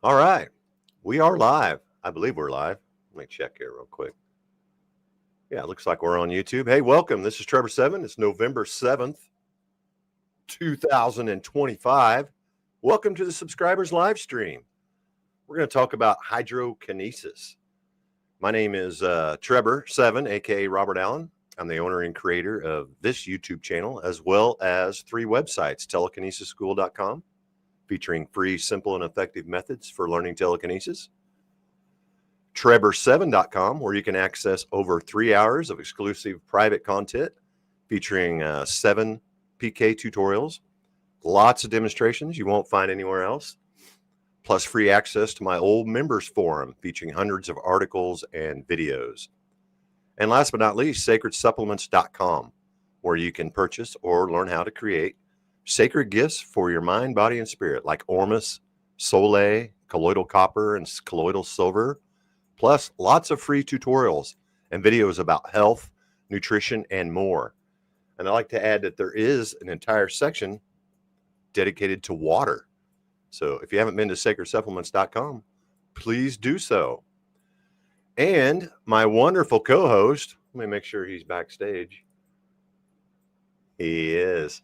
All right. We are live. I believe we're live. Let me check here real quick. Yeah, it looks like we're on YouTube. Hey, welcome. This is Trebor7. It's November 7th, 2025. Welcome to the subscribers live stream. We're going to talk about hydrokinesis. My name is Trebor7, aka Robert Allen. I'm the owner and creator of this YouTube channel, as well as 3 websites, telekinesisschool.com, featuring free, simple, and effective methods for learning telekinesis. Treborseven.com, where you can access over 3 hours of exclusive private content featuring 7 PK tutorials, lots of demonstrations you won't find anywhere else, plus free access to my old members forum featuring hundreds of articles and videos. And last but not least, sacredsupplements.com, where you can purchase or learn how to create sacred gifts for your mind, body, and spirit, like ormus, sole, colloidal copper, and colloidal silver, plus lots of free tutorials and videos about health, nutrition, and more. And I like to add that there is an entire section dedicated to water. So if you haven't been to sacredsupplements.com, please do so. And my wonderful co-host, Let me make sure he's backstage. He is.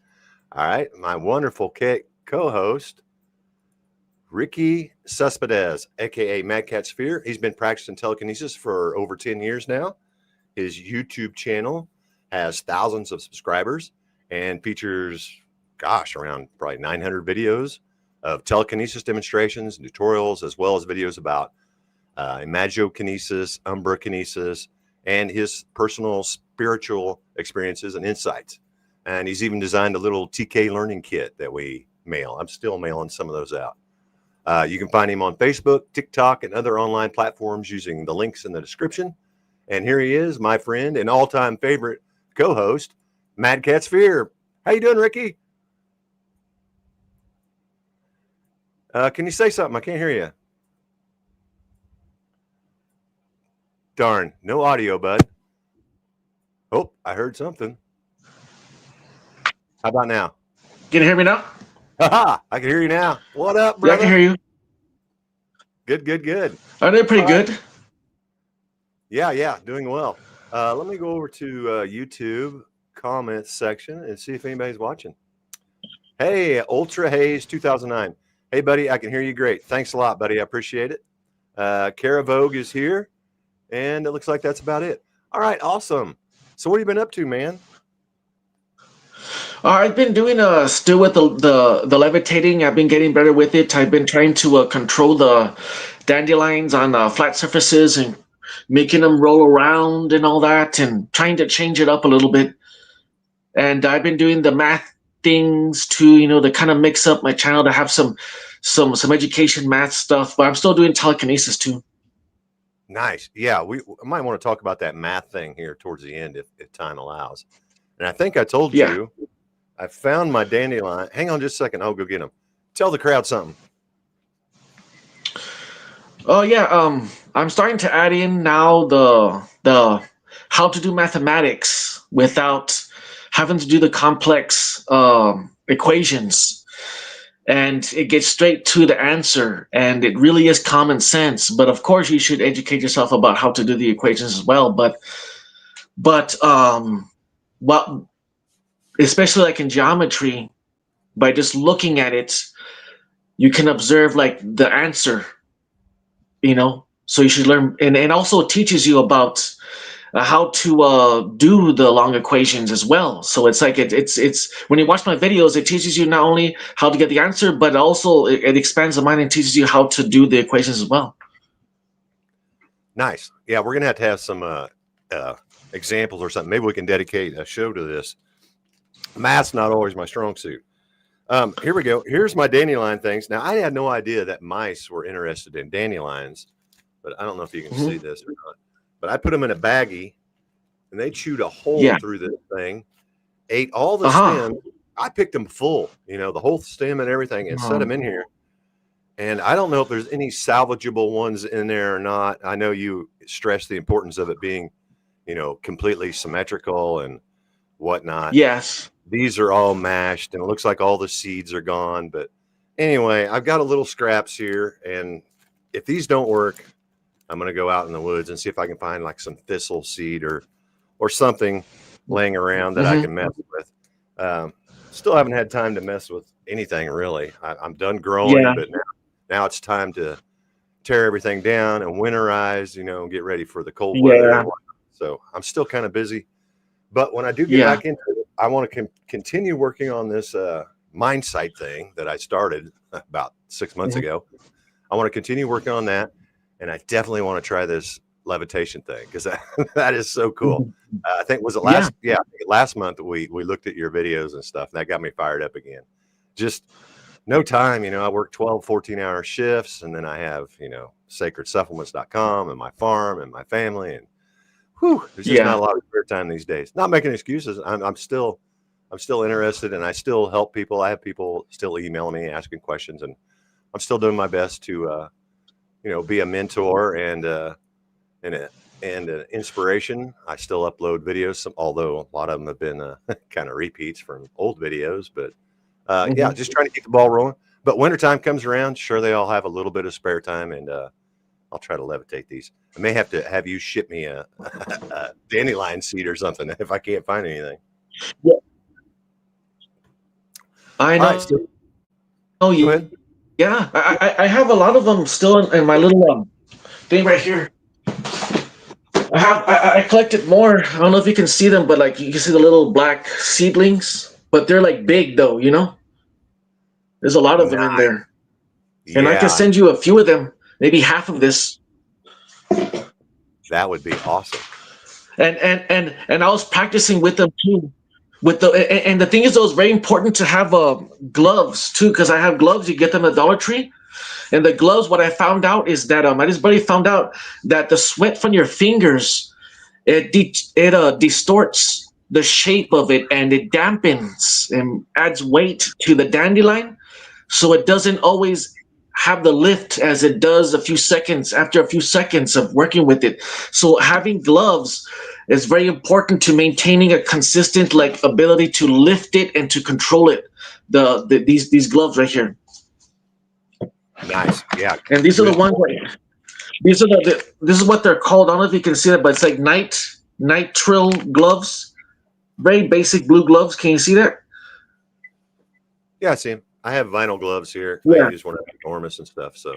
All right. My wonderful co-host, Ricky Cespedes, aka Mad Cat Sphere. He's been practicing telekinesis for over 10 years now. His YouTube channel has thousands of subscribers and features, gosh, around probably 900 videos of telekinesis demonstrations, tutorials, as well as videos about imagokinesis, umbrokinesis, and his personal spiritual experiences and insights. And he's even designed a little TK learning kit that we mail. I'm still mailing some of those out. You can find him on Facebook, TikTok, and other online platforms using the links in the description. And here he is, my friend and all-time favorite co-host, Mad Cat Sphere. How you doing, Ricky? Can you say something? I can't hear you. Darn, no audio, bud. Oh, I heard something. How about now? Can you hear me now? Haha, I can hear you now. What up, brother? Yeah, I can hear you. Good. Are they pretty good? Yeah, doing well. Let me go over to YouTube comments section and see if anybody's watching. Hey, Ultra Haze 2009. Hey, buddy, I can hear you great. Thanks a lot, buddy. I appreciate it. Cara Vogue is here, and it looks like that's about it. All right, awesome. So what have you been up to, man? I've been doing still with the levitating. I've been getting better with it. I've been trying to control the dandelions on flat surfaces and making them roll around and all that, and trying to change it up a little bit. And I've been doing the math things too, to kind of mix up my channel to have some education math stuff. But I'm still doing telekinesis too. Nice. Yeah, we might want to talk about that math thing here towards the end if time allows. And I think I told you, I found my dandelion. Hang on just a second. I'll go get him. Tell the crowd something. Oh yeah, I'm starting to add in now the how to do mathematics without having to do the complex equations, and it gets straight to the answer, and it really is common sense. But of course, you should educate yourself about how to do the equations as well. But what, especially like in geometry, by just looking at it, you can observe like the answer. So you should learn, and also it teaches you about how to do the long equations as well. So it's like it's when you watch my videos, it teaches you not only how to get the answer, but also it expands the mind and teaches you how to do the equations as well. Nice. Yeah, we're gonna have some examples or something. Maybe we can dedicate a show to this. Math's not always my strong suit. Here we go. Here's my dandelion things. Now, I had no idea that mice were interested in dandelions, but I don't know if you can see this or not. But I put them in a baggie, and they chewed a hole through this thing, ate all the stems. I picked them full, the whole stem and everything, and set them in here. And I don't know if there's any salvageable ones in there or not. I know you stress the importance of it being, completely symmetrical and whatnot. Yes. These are all mashed, and it looks like all the seeds are gone. But anyway, I've got a little scraps here, and if these don't work, I'm going to go out in the woods and see if I can find like some thistle seed or something laying around that I can mess with. Still haven't had time to mess with anything really. I'm done growing, but now it's time to tear everything down and winterize, and get ready for the cold weather. So I'm still kind of busy. But when I do get back into it, I want to continue working on this mind sight thing that I started about 6 months ago. I want to continue working on that, and I definitely want to try this levitation thing because that is so cool. I think was it last month we looked at your videos and stuff, and that got me fired up again. Just no time, I work 12, 14-hour shifts, and then I have, sacredsupplements.com and my farm and my family, and there's just not a lot of spare time these days. Not making excuses. I'm still interested, and I still help people. I have people still emailing me, asking questions, and I'm still doing my best to, be a mentor and an inspiration. I still upload videos, although a lot of them have been kind of repeats from old videos. But just trying to keep the ball rolling. But wintertime comes around, sure, they all have a little bit of spare time, and I'll try to levitate these. I may have to have you ship me a dandelion seed or something if I can't find anything. Yeah. I All know. right, so Oh, go ahead. yeah. I have a lot of them still in my little thing right here. I collected more. I don't know if you can see them, but like you can see the little black seedlings, but they're like big though. There's a lot of them in Nice. there, and I can Yeah, send you a few of them, maybe half of this. that would be awesome. And I was practicing with them too. And the thing is, though, it's very important to have gloves too, because I have gloves. You get them at Dollar Tree, and the gloves. What I found out is that I just barely found out that the sweat from your fingers it distorts the shape of it, and it dampens and adds weight to the dandelion, so it doesn't always have the lift as it does after a few seconds of working with it. So having gloves is very important to maintaining a consistent like ability to lift it and to control it. These gloves right here, Nice. Yeah. and these are the Good. ones. These are this is what they're called. I don't know if you can see that, but it's like nitrile gloves. Very basic blue gloves. Can you see that? Yeah, I see 'em. I have vinyl gloves here. I Yeah. use one of enormous and stuff. So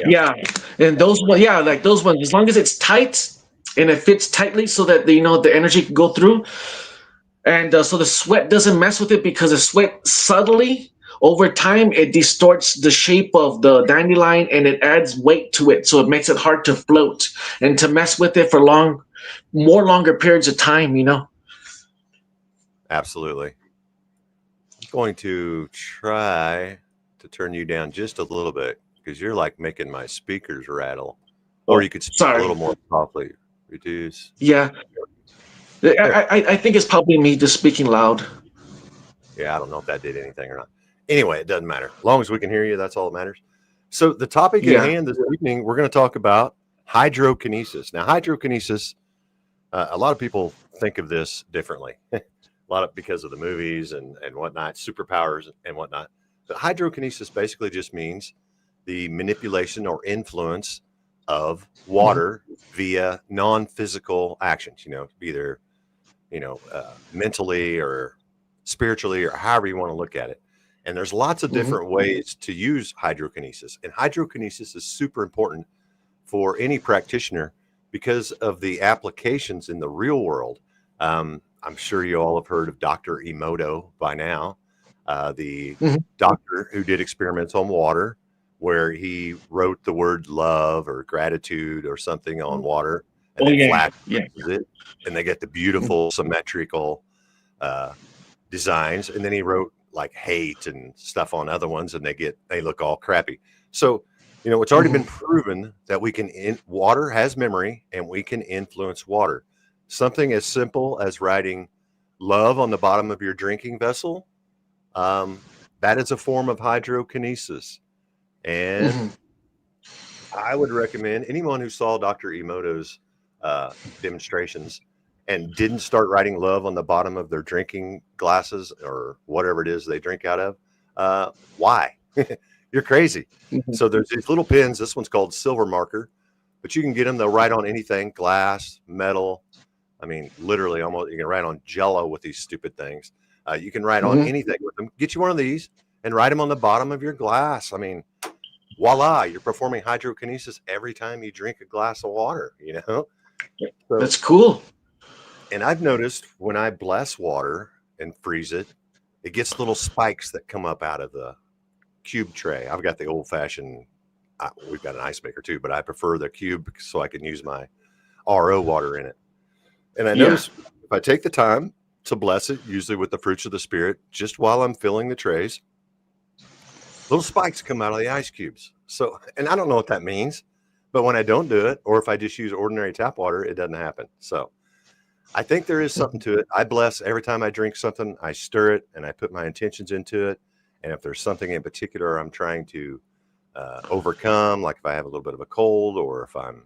Yeah. And those ones, yeah, like those ones, as long as it's tight and it fits tightly so that the energy can go through. And so the sweat doesn't mess with it, because the sweat subtly over time it distorts the shape of the dandelion and it adds weight to it. So it makes it hard to float and to mess with it for longer periods of time. absolutely. I'm going to try to turn you down just a little bit because you're like making my speakers rattle. Or Oh, you could speak a sorry. little more softly. Reduce. Yeah. I think it's probably me just speaking loud. Yeah, I don't know if that did anything or not. Anyway, it doesn't matter. As long as we can hear you, that's all that matters. So the topic at Yeah. hand this evening, we're going to talk about hydrokinesis. Now, hydrokinesis, a lot of people think of this differently. A lot of because of the movies and whatnot, superpowers and whatnot. But hydrokinesis basically just means the manipulation or influence of water via non-physical actions. Either mentally or spiritually or however you want to look at it. And there's lots of different ways to use hydrokinesis. And hydrokinesis is super important for any practitioner because of the applications in the real world. I'm sure you all have heard of Dr. Emoto by now, the doctor who did experiments on water, where he wrote the word love or gratitude or something on water and then flashes it, and they get the beautiful symmetrical designs. And then he wrote like hate and stuff on other ones, and they look all crappy. So it's already been proven that water has memory and we can influence water. Something as simple as writing love on the bottom of your drinking vessel, that is a form of hydrokinesis. And I would recommend anyone who saw Dr. Emoto's demonstrations and didn't start writing love on the bottom of their drinking glasses or whatever it is they drink out of. Why? You're crazy. So there's these little pins. This one's called silver marker, but you can get them. They'll write on anything, glass, metal. I mean, literally almost, you can write on Jello with these stupid things. You can write on anything with them. Get you one of these and write them on the bottom of your glass. I mean, voila, you're performing hydrokinesis every time you drink a glass of water, So, that's cool. And I've noticed when I bless water and freeze it, it gets little spikes that come up out of the cube tray. I've got the old fashioned, we've got an ice maker too, but I prefer the cube so I can use my RO water in it. And I notice if I take the time to bless it, usually with the fruits of the spirit, just while I'm filling the trays, little spikes come out of the ice cubes. So, and I don't know what that means, but when I don't do it, or if I just use ordinary tap water, it doesn't happen. So I think there is something to it. I bless every time I drink something, I stir it and I put my intentions into it. And if there's something in particular I'm trying to overcome, like if I have a little bit of a cold or if I'm,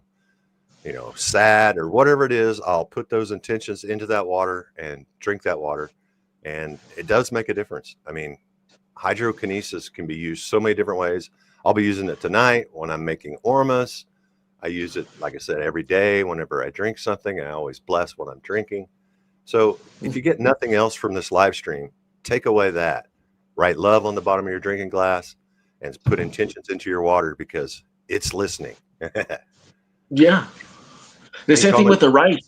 sad or whatever it is, I'll put those intentions into that water and drink that water. And it does make a difference. I mean, hydrokinesis can be used so many different ways. I'll be using it tonight when I'm making ormus. I use it, like I said, every day. Whenever I drink something, I always bless what I'm drinking. So if you get nothing else from this live stream, take away that. Write love on the bottom of your drinking glass and put intentions into your water because it's listening. Yeah. The Any same thing comment? with the rice.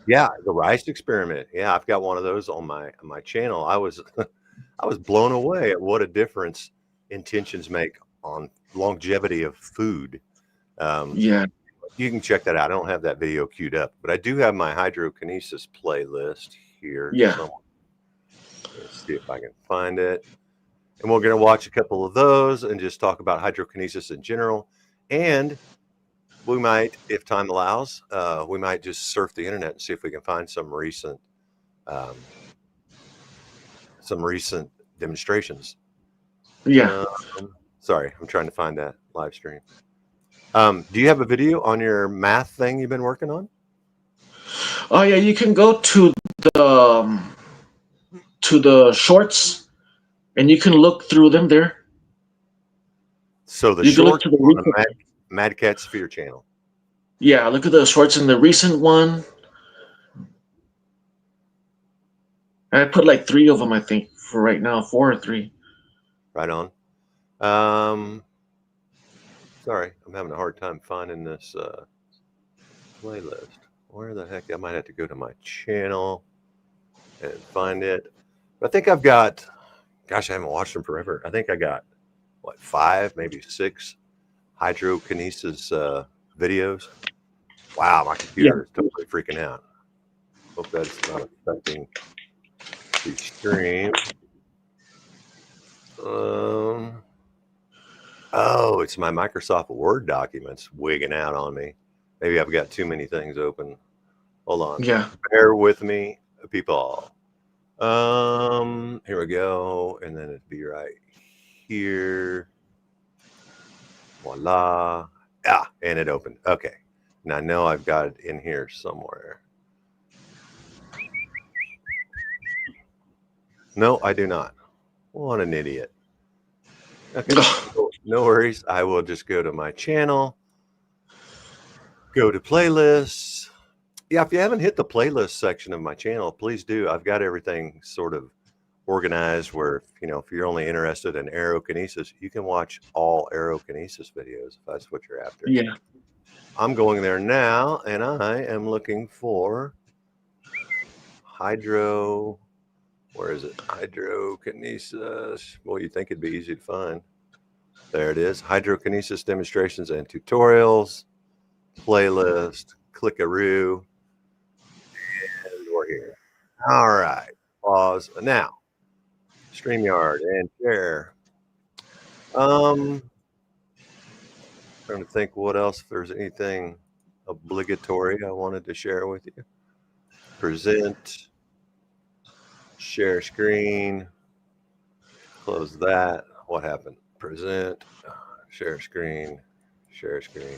Yeah, the rice experiment. Yeah, I've got one of those on my channel. I was I was blown away at what a difference intentions make on longevity of food. Um, Yeah. you can check that out. I don't have that video queued up, but I do have my hydrokinesis playlist here Yeah. somewhere. Let's see if I can find it. And we're going to watch a couple of those and just talk about hydrokinesis in general. And we might, if time allows, we might just surf the internet and see if we can find some recent demonstrations. Yeah. Sorry, I'm trying to find that live stream. Do you have a video on your math thing you've been working on? Oh yeah, you can go to the shorts and you can look through them there. So the You can look short to the on the recent. Mad Cat Sphere channel. Yeah, look at the shorts in the recent one. I put like 3 of them, I think, for right now, 4 or 3. Right on. Sorry, I'm having a hard time finding this playlist. Where the heck? I might have to go to my channel and find it. But I think I've got, gosh, I haven't watched them forever. I think I got, what, 5, maybe 6 hydrokinesis videos. Wow, my Yeah. computer is totally freaking out. Hope that's not affecting the stream. Oh, it's my Microsoft Word documents wigging out on me. Maybe I've got too many things open. Hold on. Yeah. Bear with me, people. Here we go. And then it'd be right here. Voila. Ah, and it opened. Okay. Now I know I've got it in here somewhere. No, I do not. What an idiot. Okay. No worries. I will just go to my channel, go to playlists. Yeah, if you haven't hit the playlist section of my channel, please do. I've got everything sort of organized where, if you're only interested in aerokinesis, you can watch all aerokinesis videos if that's what you're after. Yeah. I'm going there now, and I am looking for hydro. Where is it? Hydrokinesis. Well, you'd think it'd be easy to find. There it is. Hydrokinesis demonstrations and tutorials. Playlist. Clickaroo. And we're here. All right. Pause. Now, StreamYard and share. Trying to think what else, if there's anything obligatory I wanted to share with you. Present. Share screen. Close that. What happened? Present. Share screen. Share screen.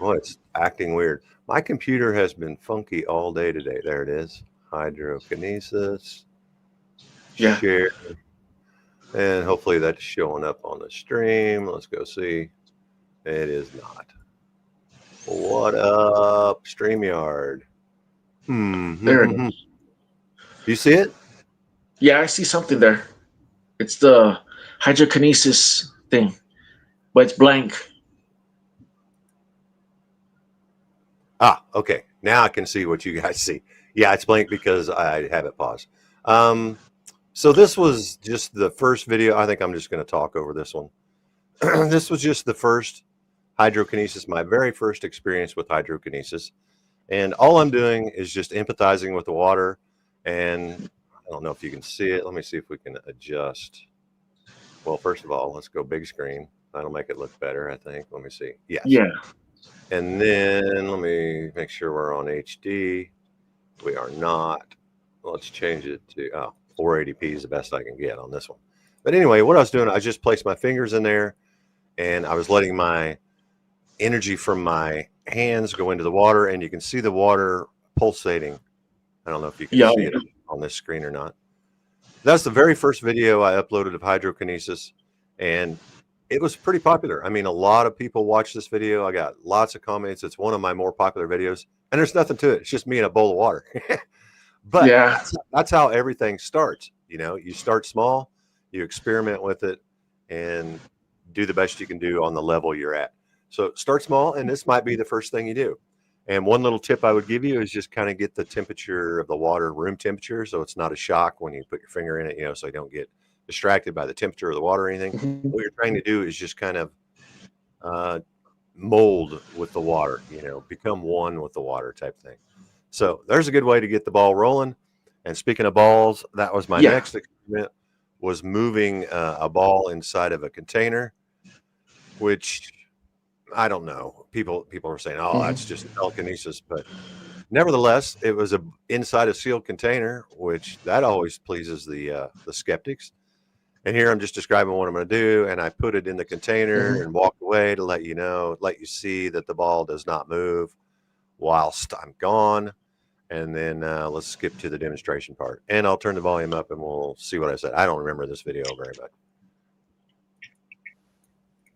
Oh, it's acting weird. My computer has been funky all day today. There it is. Hydrokinesis. Yeah. Share. And hopefully that's showing up on the stream. Let's go see. It is not. What up, StreamYard? There it is. You see it? Yeah, I see something there. It's the hydrokinesis thing, but it's blank. Ah, okay. Now I can see what you guys see. Yeah, it's blank because I have it paused. So this was just the first video. I think I'm just going to talk over this one. This was just the first hydrokinesis, my very first experience with hydrokinesis. And all I'm doing is just empathizing with the water. And I don't know if you can see it. Let me see if we can adjust. Well, first of all, let's go big screen. That'll make it look better, I think. Let me see. Yes. Yeah. And then let me make sure we're on HD. We are not. Let's change it to 480p is the best I can get on this one. But anyway, what I was doing, I just placed my fingers in there and I was letting my energy from my hands go into the water, and you can see the water pulsating. I don't know if you can see it on this screen or not. That's the very first video I uploaded of hydrokinesis, and it was pretty popular. I mean, a lot of people watch this video. I got lots of comments. It's one of my more popular videos, and there's nothing to it. It's just me in a bowl of water. But Yeah. that's how everything starts. You know, you start small, you experiment with it, and do the best you can do on the level you're at. So start small, and this might be the first thing you do. And one little tip I would give you is just kind of get the temperature of the water room temperature, so it's not a shock when you put your finger in it. You know, so you don't get distracted by the temperature of the water or anything. Mhm. What you're trying to do is just kind of uh, mold with the water. You know, become one with the water type thing. So there's a good way to get the ball rolling. And speaking of balls, that was my Yeah. next experiment, was moving a ball inside of a container, which I don't know. People are saying, "Oh, that's Mhm. just telekinesis," but nevertheless, it was inside a sealed container, which that always pleases the skeptics. And here I'm just describing what I'm going to do, and I put it in the container Mhm. and walked away to let you know, let you see that the ball does not move whilst I'm gone. And then let's skip to the demonstration part, and I'll turn the volume up, and we'll see what I said. I don't remember this video very much.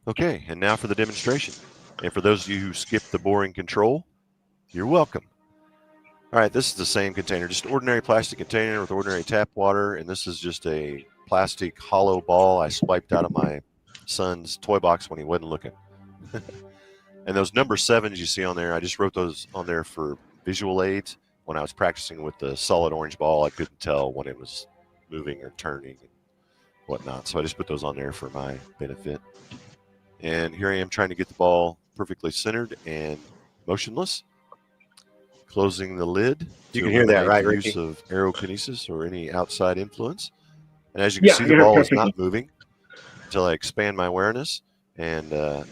Okay, and now for the demonstration. And for those of you who skipped the boring control, you're welcome. All right, this is the same container, just ordinary plastic container with ordinary tap water, and this is just a plastic hollow ball I swiped out of my son's toy box when he wasn't looking. And those number 7s you see on there, I just wrote those on there for visual aids. When I was practicing with the solid orange ball, I couldn't tell when it was moving or turning and whatnot, so I just put those on there for my benefit. And here I am trying to get the ball perfectly centered and motionless. Closing the lid You to can hear that, eliminate right, the use Ricky? of aerokinesis or any outside influence. And as you can Yeah, see, I the hear it ball is perfectly. not moving until I expand my awareness and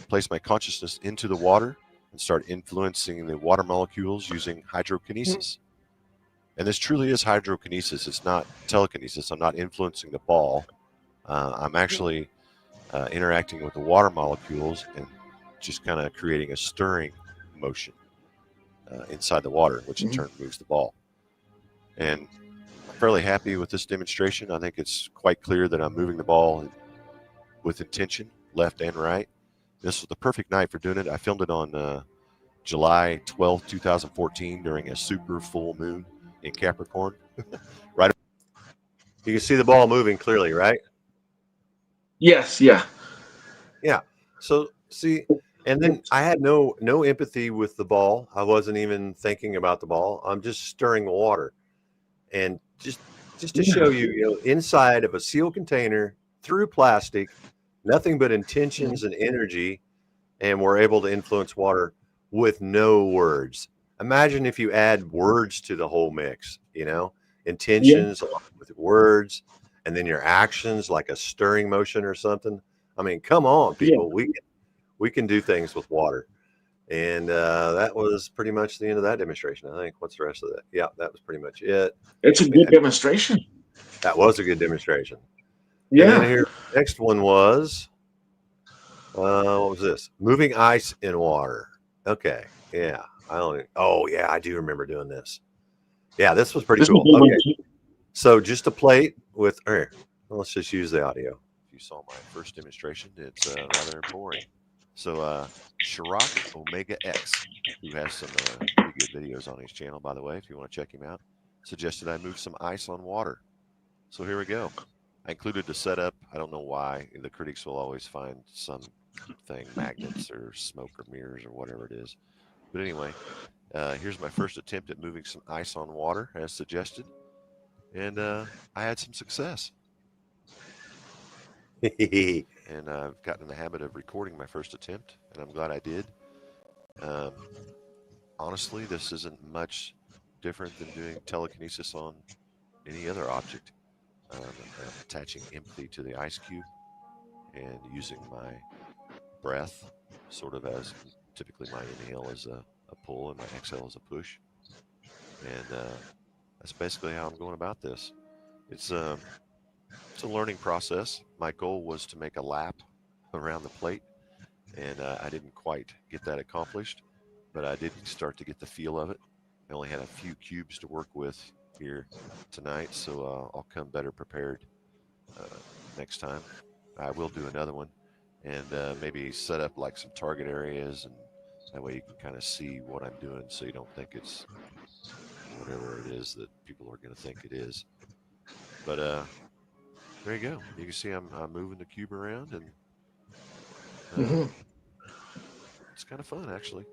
place my consciousness into the water and start influencing the water molecules using hydrokinesis. And this truly is hydrokinesis. It's not telekinesis. I'm not influencing the ball. I'm actually interacting with the water molecules and just kind of creating a stirring motion inside the water, which in Mhm. turn moves the ball. And I'm fairly happy with this demonstration. I think it's quite clear that I'm moving the ball with intention, left and right. This was the perfect night for doing it. I filmed it on July 12th, 2014 during a super full moon in Capricorn. Right. You can see the ball moving clearly, right? Yes. Yeah. Yeah. So see, and then I had no empathy with the ball. I wasn't even thinking about the ball. I'm just stirring the water, and just to show Yeah. you, you know, inside of a sealed container through plastic, nothing but intentions and energy, and we're able to influence water with no words. Imagine if you add words to the whole mix, you know, Yeah. intentions along with words, and then your actions like a stirring motion or something. I mean, come on, Yeah. people, we can do things with water. And that was pretty much the end of that demonstration, I think. What's the rest of that? Yeah, that was pretty much it. It's a good demonstration. That was a good demonstration. And then Yeah. here, next one was what was this? Moving ice in water. Okay, yeah, I don't. Oh yeah, I do remember doing this. Yeah, this was pretty This is a cool. good one Okay, too. so just a plate with. Here, let's just use the audio. If you saw my first demonstration, it's rather boring. So Shirok Omega X, who has some pretty good videos on his channel, by the way, if you want to check him out, suggested I move some ice on water. So here we go. I included the setup. I don't know why. The critics will always find some thing, magnets or smoke or mirrors or whatever it is. But anyway, here's my first attempt at moving some ice on water as suggested. And I had some success. And I've gotten in the habit of recording my first attempt, and I'm glad I did. Um, honestly, this isn't much different than doing telekinesis on any other object. I'm attaching empathy to the ice cube and using my breath sort of as typically my inhale is a pull and my exhale is a push. And that's basically how I'm going about this. It's a learning process. My goal was to make a lap around the plate, and I didn't quite get that accomplished, but I did start to get the feel of it. I only had a few cubes to work with here tonight, so I'll come better prepared next time. I will do another one. and maybe set up like some target areas, and that way you can kind of see what I'm doing, so you don't think it's whatever it is that people are going to think it is. But there you go. You can see I'm moving the cube around, and it's kind of fun actually.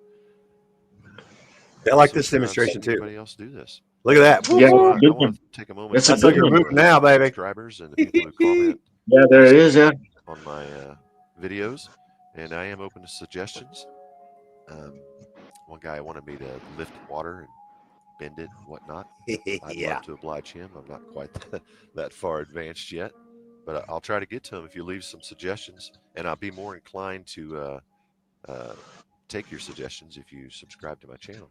I like So this sure, I've demonstration seen too. anybody else do this. Look at that. Yeah, So I good want one. to take a moment. That's a That's how good you're one. moving now, baby. Subscribers and the people who comment Yeah, there it is. Yeah. on my videos, and I am open to suggestions. One guy wanted me to lift water and bend it and whatnot. I'd Yeah. love to oblige him. I'm not quite that far advanced yet, but I'll try to get to him if you leave some suggestions, and I'll be more inclined to take your suggestions if you subscribe to my channel.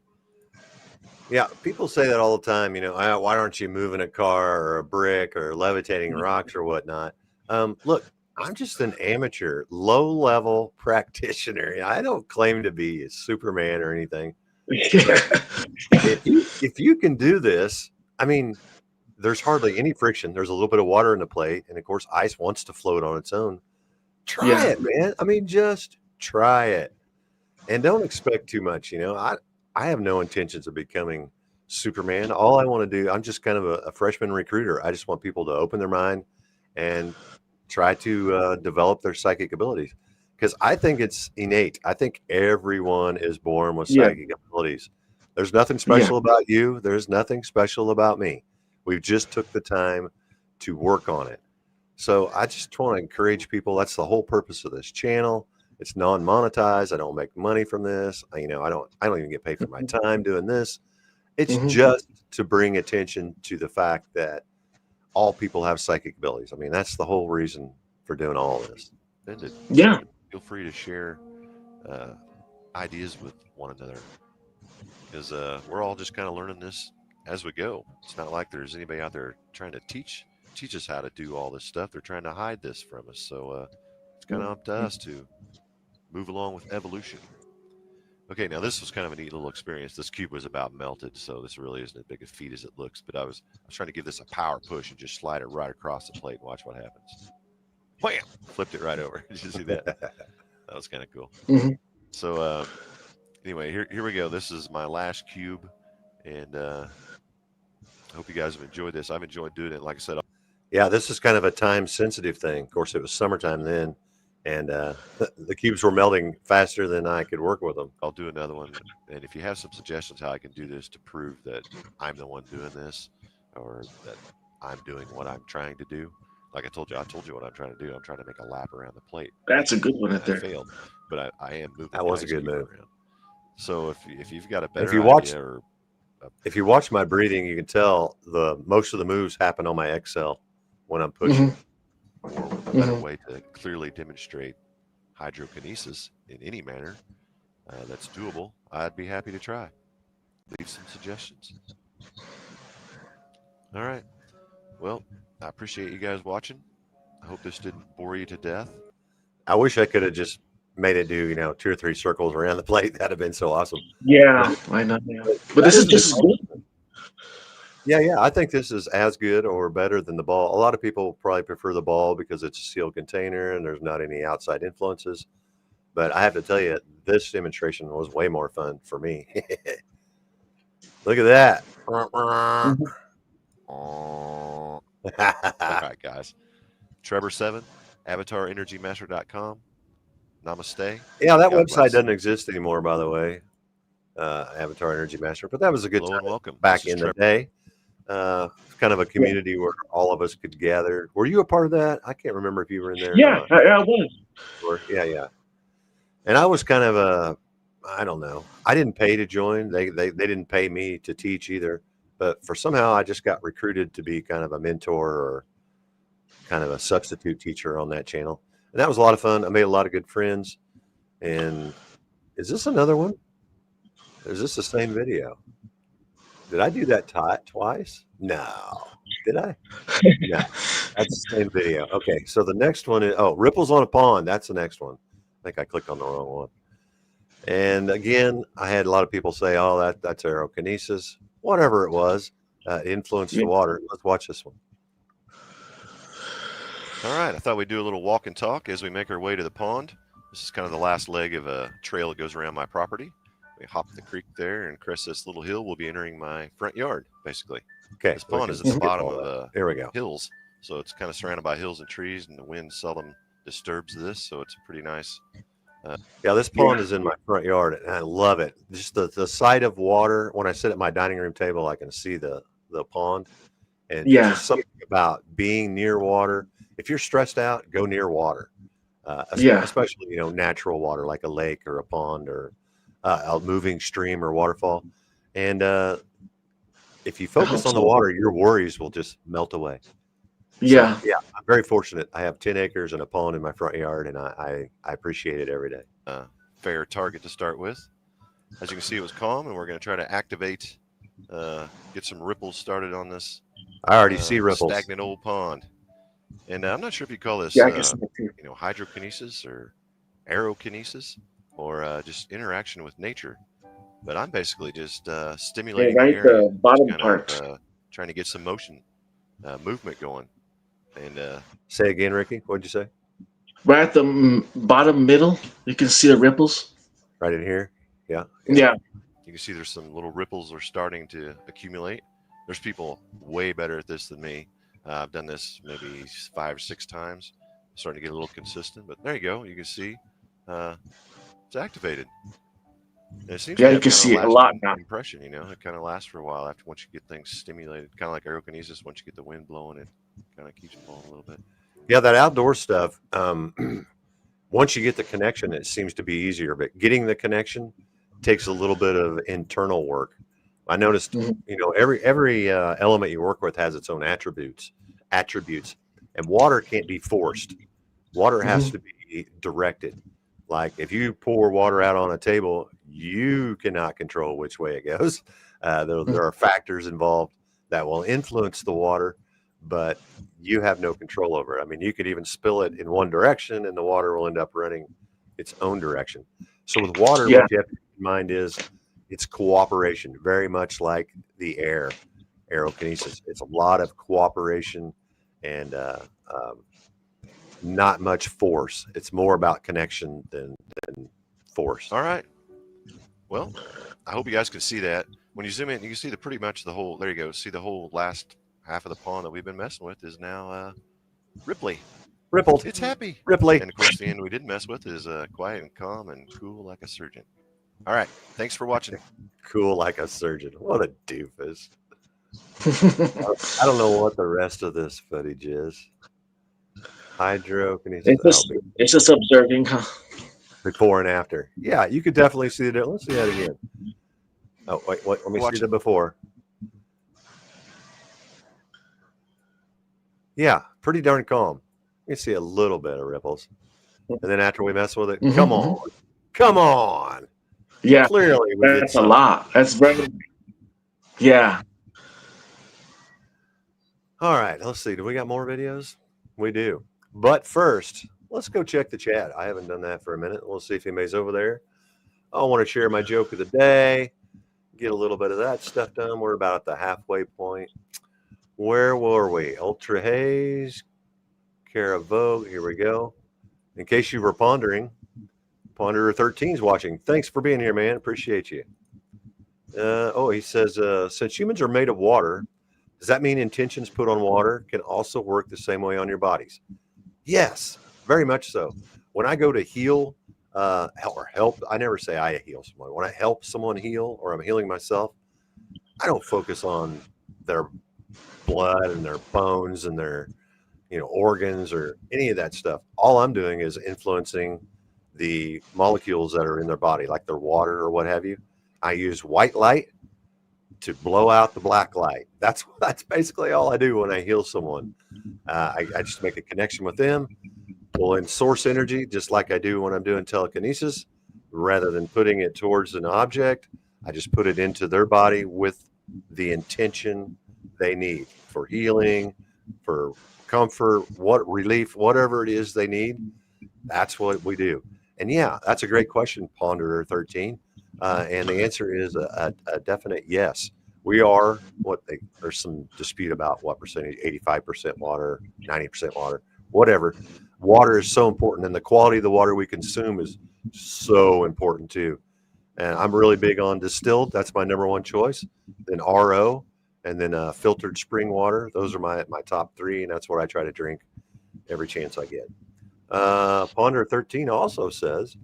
Yeah, people say that all the time. You know, why aren't you moving a car or a brick or levitating rocks or whatnot? Look, I'm just an amateur, low-level practitioner. I don't claim to be a Superman or anything. If you can do this, I mean, there's hardly any friction. There's a little bit of water in the plate, and of course, ice wants to float on its own. Try it, man. I mean, just try it, and don't expect too much. You know, I have no intentions of becoming Superman. All I want to do, I'm just kind of a freshman recruiter. I just want people to open their mind and try to develop their psychic abilities, because I think it's innate. I think everyone is born with Yeah. psychic abilities. There's nothing Yeah. special about you. There's nothing special about me. We've just took the time to work on it. So I just want to encourage people. That's the whole purpose of this channel. It's non-monetized. I don't make money from this. I don't even get paid for my time doing this. It's just to bring attention to the fact that all people have psychic abilities. I mean, that's the whole reason for doing all this. And Yeah. feel free to share ideas with one another, because we're all just kind of learning this as we go. It's not like there's anybody out there trying to teach us how to do all this stuff. They're trying to hide this from us. So it's kind of up to us to move along with evolution. Okay, now this was kind of a neat little experience. This cube was about melted, so this really isn't as big a feat as it looks. But I was trying to give this a power push and just slide it right across the plate and watch what happens. Wham! Flipped it right over. Did you see that? That was kind of cool. So anyway, here we go. This is my last cube, and I hope you guys have enjoyed this. I've enjoyed doing it. Like I said, Yeah, this is kind of a time-sensitive thing. Of course, it was summertime then, and the cubes were melting faster than I could work with them. I'll do another one. And if you have some suggestions how I can do this to prove that I'm the one doing this, or that I'm doing what I'm trying to do, like I told you what I'm trying to do. I'm trying to make a lap around the plate. That's a good one right I there. failed, but I am moving. That was a good move. Around. So if you've got a better If you watch, idea, or if you watch my breathing, you can tell most of the moves happen on my Excel when I'm pushing. or a better way to clearly demonstrate hydrokinesis in any manner that's doable, I'd be happy to try. Leave some suggestions. All right. Well, I appreciate you guys watching. I hope this didn't bore you to death. I wish I could have just made it do 2 or 3 circles around the plate. That'd have been so awesome. Yeah, I know. Yeah. But this is just as good. Yeah. I think this is as good or better than the ball. A lot of people probably prefer the ball because it's a sealed container and there's not any outside influences. But I have to tell you, this demonstration was way more fun for me. Look at that. All right, guys. Trebor7, AvatarEnergyMaster.com. Namaste. Yeah, that God website bless. doesn't exist anymore, by the way. Avatar Energy Master, but that was a good Hello time and welcome. back This is in the day. Kind of a community where all of us could gather. Were you a part of that? I can't remember if you were in there. Yeah, or not. I was. Yeah. And I was kind of I don't know. I didn't pay to join. They didn't pay me to teach either. But for somehow I just got recruited to be kind of a mentor or kind of a substitute teacher on that channel. And that was a lot of fun. I made a lot of good friends. And is this another one? Is this the same video? Did I do that twice? No. Did I? No. That's the same video. Okay. So the next one is, Ripples on a Pond. That's the next one. I think I clicked on the wrong one. And again, I had a lot of people say, oh, that's aerokinesis. Whatever it was, influenced the water. Let's watch this one. All right, I thought we'd do a little walk and talk as we make our way to the pond. This is kind of the last leg of a trail that goes around my property. We hop the creek there and crest this little hill. We'll be entering my front yard, basically. Okay. This pond is at we the can bottom skip all of that. There we go. hills, so it's kind of surrounded by hills and trees, and the wind seldom disturbs this, so it's pretty nice. Yeah, this pond is in my front yard, and I love it. Just the sight of water. When I sit at my dining room table, I can see the pond, and Yeah. just something about being near water. If you're stressed out, go near water. Yeah. Especially natural water like a lake or a pond or a moving stream or waterfall. And if you focus on the water, your worries will just melt away. Yeah. So, yeah, I'm very fortunate. I have 10 acres and a pond in my front yard, and I appreciate it every day. Fair target to start with. As you can see, it was calm, and we're going to try to activate, get some ripples started on this. I already see ripples. Stagnant old pond. And I'm not sure if you call this, hydrokinesis or aerokinesis or just interaction with nature. But I'm basically just stimulating the air, the bottom part. trying to get some motion, movement going. And say again, Ricky. What'd you say? Right at the bottom middle, you can see the ripples. Right in here. Yeah. Yeah. You can see there's some little ripples are starting to accumulate. There's people way better at this than me. I've done this maybe 5 or 6 times. I'm starting to get a little consistent, but there you go. You can see it's activated. And it seems you can see it a lot now. Impression, it kind of lasts for a while after once you get things stimulated, kind of like aerokinesis. Once you get the wind blowing, it kind of keeps blowing a little bit. Yeah, that outdoor stuff. Once you get the connection, it seems to be easier. But getting the connection takes a little bit of internal work. I noticed, every element you work with has its own attributes, and water can't be forced. Water has to be directed. Like if you pour water out on a table, you cannot control which way it goes. There are factors involved that will influence the water, but you have no control over it. I mean, you could even spill it in one direction and the water will end up running its own direction. So with water, what you have to keep in mind is it's cooperation, very much like the aerokinesis. It's a lot of cooperation and not much force. It's more about connection than force. All right. Well, I hope you guys can see that. When you zoom in, you can see pretty much the whole, there you go. See the whole last half of the pond that we've been messing with is now Rippled. It's happy. Ripply. And of course, the end we didn't mess with is quiet and calm and cool like a surgeon. All right. Thanks for watching. Cool like a surgeon. What a doofus. I don't know what the rest of this footage is. Hydrokinesis. It's just observing, huh? Before and after. Yeah, you could definitely see it. Let's see that again. Oh, wait. Let me see the before. Yeah, pretty darn calm. You can see a little bit of ripples. And then after we mess with it, come on. Yeah, clearly that's a lot. That's very, yeah. All right, let's see. Do we got more videos? We do. But first, let's go check the chat. I haven't done that for a minute. We'll see if anybody's over there. I want to share my joke of the day. Get a little bit of that stuff done. We're about at the halfway point. Where were we? Ultra Haze, Caravogue. Here we go. In case you were pondering, Ponderer 13 is watching. Thanks for being here, man. Appreciate you. He says, since humans are made of water, does that mean intentions put on water can also work the same way on your bodies? Yes, very much so. When I go to heal or help, I never say I heal someone. When I help someone heal or I'm healing myself, I don't focus on their blood and their bones and their organs or any of that stuff. All I'm doing is influencing the molecules that are in their body, like their water or what have you. I use white light to blow out the black light. That's basically all I do when I heal someone. I just make a connection with them, pull in source energy, just like I do when I'm doing telekinesis. Rather than putting it towards an object, I just put it into their body with the intention they need for healing, for comfort, relief, whatever it is they need. That's what we do. And yeah, that's a great question, Ponderer 13. And the answer is a definite yes. We are there's some dispute about what percentage, 85% water, 90% water. whatever. Water is so important, and the quality of the water we consume is so important too. And I'm really big on distilled. That's my number one choice. Then RO, and then filtered spring water. Those are my top three, and that's what I try to drink every chance I get. Ponder 13 also says,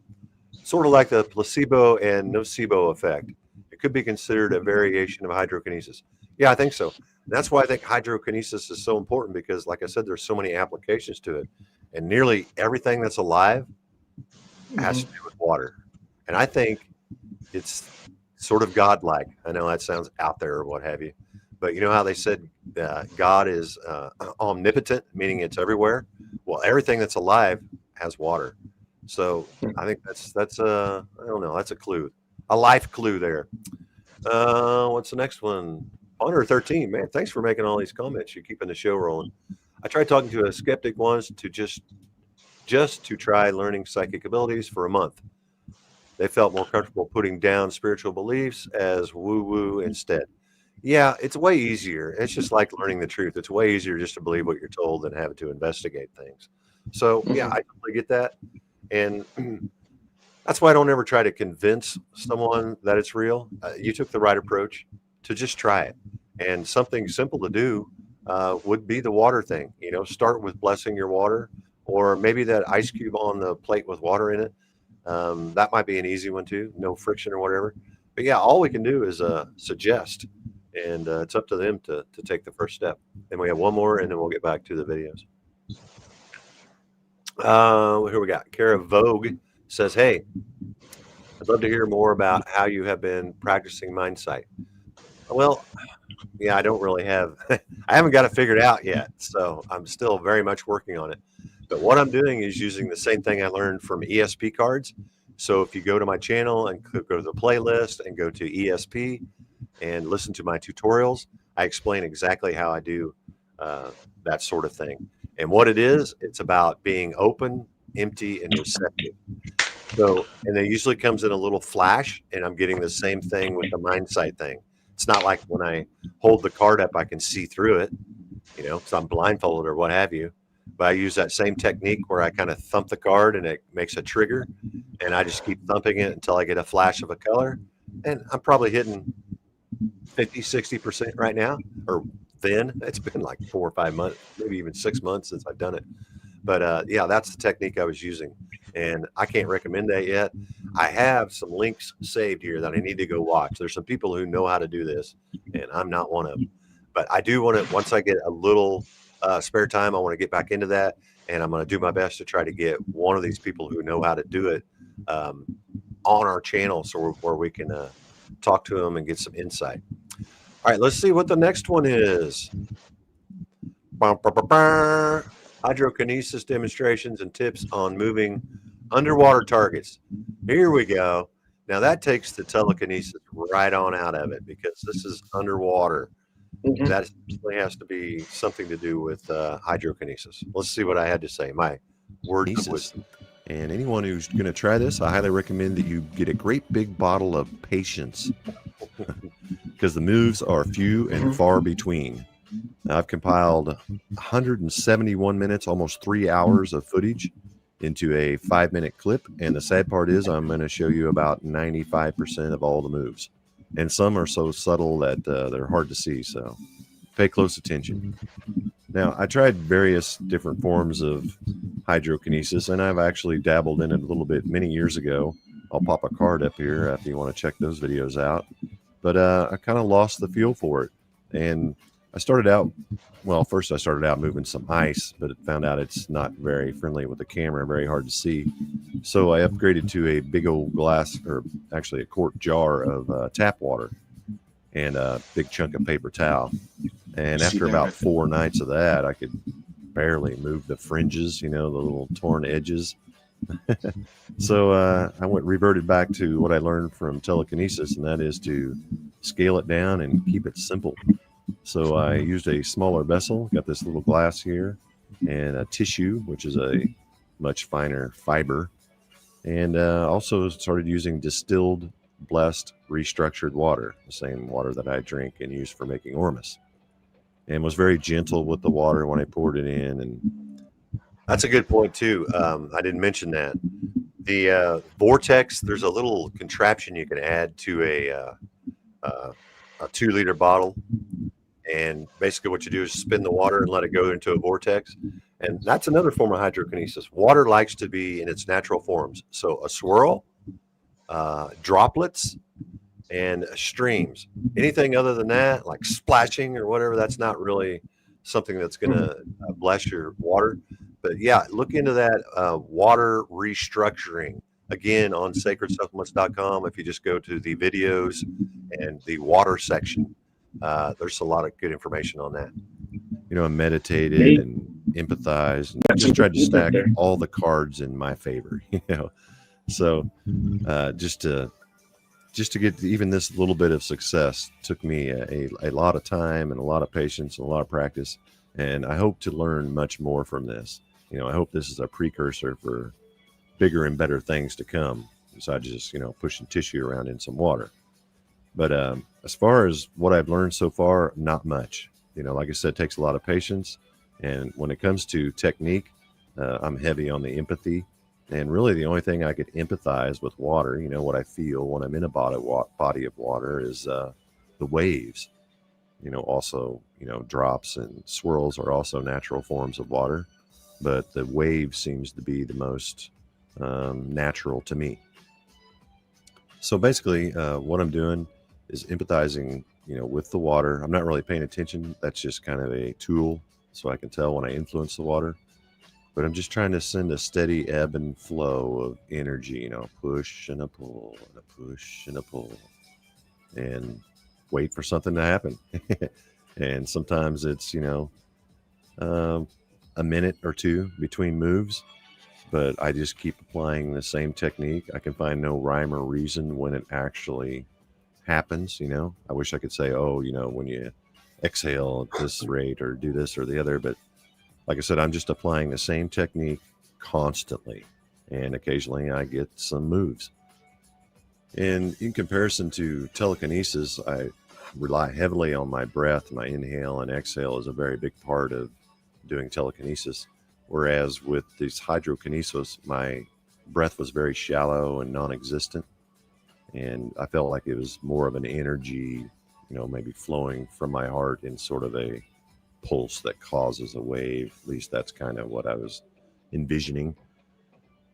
sort of like the placebo and nocebo effect, it could be considered a variation of hydrokinesis. Yeah, I think so. And that's why I think hydrokinesis is so important, because, like I said, there's so many applications to it. And nearly everything that's alive has to do with water. And I think it's sort of godlike. I know that sounds out there or what have you, but you know how they said God is omnipotent, meaning it's everywhere? Well, everything that's alive has water. So I think that's I don't know, that's a clue, a life clue there. What's the next one? Honor 13, man, thanks for making all these comments. You're keeping the show rolling. I tried talking to a skeptic once to just to try learning psychic abilities for a month. They felt more comfortable putting down spiritual beliefs as woo-woo instead. Yeah, it's way easier. It's just like learning the truth. It's way easier just to believe what you're told than having to investigate things. So yeah, I totally get that. And that's why I don't ever try to convince someone that it's real. You took the right approach to just try it. And something simple to do would be the water thing. You know, start with blessing your water, or maybe that ice cube on the plate with water in it. That might be an easy one too, no friction or whatever. But yeah, all we can do is suggest, and it's up to them to take the first step. Then we have one more, and then we'll get back to the videos. Here we got Kara Vogue says, "Hey, I'd love to hear more about how you have been practicing mind sight." Well, yeah, I don't really have, I haven't got it figured out yet, so I'm still very much working on it. But what I'm doing is using the same thing I learned from ESP cards. So if you go to my channel and go to the playlist and go to ESP and listen to my tutorials, I explain exactly how I do that sort of thing. And what it is, it's about being open, empty, and receptive. So, and it usually comes in a little flash, and I'm getting the same thing with the mind sight thing. It's not like when I hold the card up, I can see through it, you know, because I'm blindfolded or what have you. But I use that same technique where I kind of thump the card and it makes a trigger, and I just keep thumping it until I get a flash of a color. And I'm probably hitting 50, 60% right now, or then. It's been like 4 or 5 months, maybe even 6 months since I've done it. But yeah, that's the technique I was using, and I can't recommend that yet. I have some links saved here that I need to go watch. There's some people who know how to do this, and I'm not one of them. But I do want to, once I get a little spare time, I want to get back into that, and I'm going to do my best to try to get one of these people who know how to do it on our channel, so where we can talk to them and get some insight. All right, let's see what the next one is. Hydrokinesis demonstrations and tips on moving underwater targets. Here we go. Now that takes the telekinesis right on out of it, because this is underwater. That really has to be something to do with hydrokinesis. Let's see what I had to say. My word of wisdom. And anyone who's going to try this, I highly recommend that you get a great big bottle of patience, because the moves are few and far between. Now, I've compiled 171 minutes, almost 3 hours of footage into a 5-minute clip. And the sad part is I'm going to show you about 95% of all the moves. And some are so subtle that they're hard to see. So pay close attention. Now, I tried various different forms of hydrokinesis, and I've actually dabbled in it a little bit many years ago. I'll pop a card up here if you want to check those videos out. But I kind of lost the feel for it. And I started out, well, first I started out moving some ice, but found out it's not very friendly with the camera, very hard to see. So I upgraded to a big old glass, or actually a quart jar of tap water, and a big chunk of paper towel. And after about 4 nights of that, I could barely move the fringes, you know, the little torn edges. So I reverted back to what I learned from telekinesis, and that is to scale it down and keep it simple. So I used a smaller vessel, got this little glass here, and a tissue, which is a much finer fiber, and also started using distilled, blessed, restructured water, the same water that I drink and use for making ormus, and was very gentle with the water when I poured it in, and That's a good point too. I didn't mention that. The vortex, there's a little contraption you can add to a 2-liter bottle, and basically what you do is spin the water and let it go into a vortex. And that's another form of hydrokinesis. Water likes to be in its natural forms. So a swirl, droplets, and streams. Anything other than that, like splashing or whatever, that's not really something that's going to bless your water. But yeah, look into that water restructuring. Again, on sacredsupplements.com, if you just go to the videos and the water section, there's a lot of good information on that. You know, I meditated and empathized and just tried to stack all the cards in my favor, you know. So just to get even this little bit of success took me a lot of time and a lot of patience and a lot of practice. And I hope to learn much more from this. You know, I hope this is a precursor for bigger and better things to come besides just, you know, pushing tissue around in some water. But as far as what I've learned so far, not much. You know, like I said, it takes a lot of patience. And when it comes to technique, I'm heavy on the empathy. And really the only thing I could empathize with water, you know, what I feel when I'm in a body of water is the waves. You know, also, you know, drops and swirls are also natural forms of water. But the wave seems to be the most natural to me. So basically what I'm doing is empathizing, you know, with the water. I'm not really paying attention. That's just kind of a tool so I can tell when I influence the water. But I'm just trying to send a steady ebb and flow of energy, you know, push and a pull and a push and a pull, and wait for something to happen. And sometimes it's, you know, a minute or two between moves, but I just keep applying the same technique. I can find no rhyme or reason when it actually happens. You know, I wish I could say, oh, you know, when you exhale at this rate or do this or the other, but like I said, I'm just applying the same technique constantly, and occasionally I get some moves. And in comparison to telekinesis, I rely heavily on my breath. My inhale and exhale is a very big part of doing telekinesis. Whereas with these hydrokinesis, my breath was very shallow and non-existent. And I felt like it was more of an energy, you know, maybe flowing from my heart in sort of a pulse that causes a wave. At least that's kind of what I was envisioning.